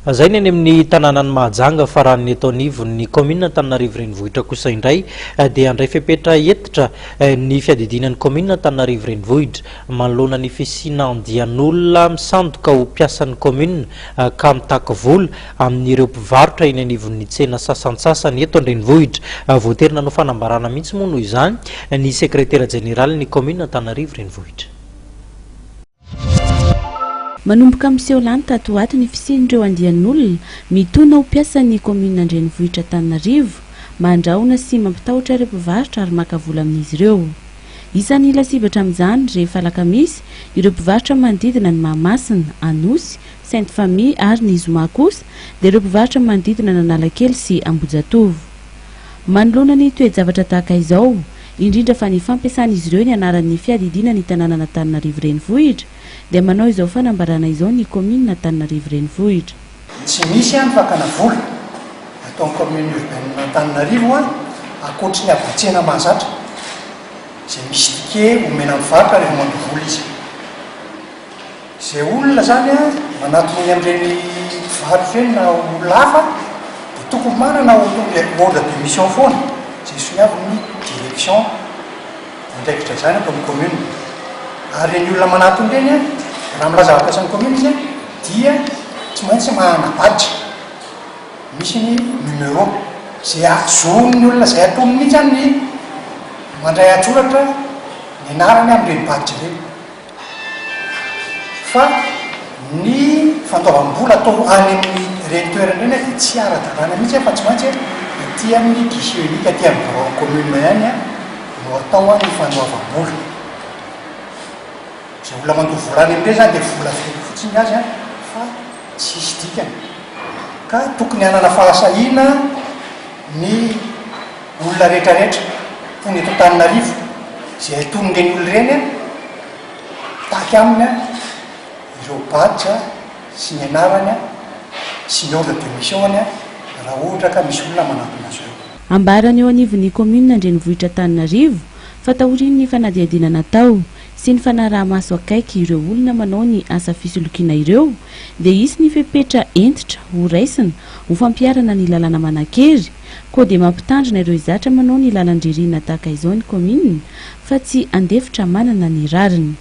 Zay ny amin'ny tanànan'ny Mahajanga faran'ny eto anivon'ny kaominina Antananarivo renivohitra kosa indray dia handray fepetra hentitra ny fiadiadian'ny kaominina Antananarivo renivohitra manoloana ny fisiana andian'olona misandoka ho mpiasan'ny kaominina ka mitaka vola amin'ireo mpivarotra eny anivon'ny tsena sasantsasany eto an-drenivohitra. Voatery nanao fanambarana mihitsy moa noho izany ny sekretera jeneralin'ny kaominina Antananarivo renivohitra. Manomboka miseho lany tato ato ny fisian'ireo andian'olona mitona ho mpiasan'ny kaominina an-drenivohitra Antananarivo mandraona sy mampitahotra ireo mpivarotra ary maka vola amin'izy ireo. Isan'ny lasivatra amin'izany rehefa alakamisy ireo mpivarotra manodidina ny Mahamasina, Anosy, Sainte-Famille ary ny Zoma kosa dia ireo mpivarotra manodidina ny Analakely sy Ambojatovo. Manoloana ny toe-javatra tahaka izao, indrindra fa ny fampiasan'izy ireo ny anaran'ny fiadiadian'ny tanàna Antananarivo renivohitra dia manao izao fanambarana izao ny kaominina Antananarivo renivohitra. Tsy misy any fakana vola atao amin'ny kaominina urbaine Antananarivo akoatry ny abotsena mahazatra izay misy tike omena mivarotra rehefa mandoa vola izy. Izay olona zany manatony amin'ireny mpivarotra ireny na olona hafa dia tokony manana ordre de mission foana izay soniavin'ny direction andraikitra izany atao amin'ny kaomina. Ary ny olona manatony ireny raha milaza fampiasan'ny kaomina izy dia tsy maintsy manabaditra misy ny numéro izay azon'ny olona izay atonony mihitsy any ny mandray atsoratra ny anarany amin'ireny baditra ireny. Fa ny fandoavam-bola atao any amin'ny reny toerana ireny dia tsy ara-dalàna mihitsy fa tsy maintsy aty amin'ny guichet unique aty amin'ny bureau kaomina ihany no atao ny fandoavam-bola. Izay olona mandoa vola any amin'ireny zany dia vola fety fotsiny azy fa tsisy dikany. Ka tokony hanana fahasahiana ny olona rehetrarehetra tony eto Antananarivo izay aton'ireny olona ireny tahaky aminy ireo baditra sy ny anarany sy ny ordre de mission-ny raha ohatra ka misy olona manatona azy eo. Ambarany eo anivon'ny kaominina an-drenivohitra Antananarivo fa taorian'ny fanadiadiana natao sy ny fanaraha-maso akaiky ireo olona manao ny asa fisolokiana ireo dia isy ny fepetra hentitra ho raisina ho fampiarana ny lalàna manan-kery koa dia mampitandrina ireo izatra manao ny lalan-dririna tahaka izao ny kaominina fa tsy andefitra manana ny rariny.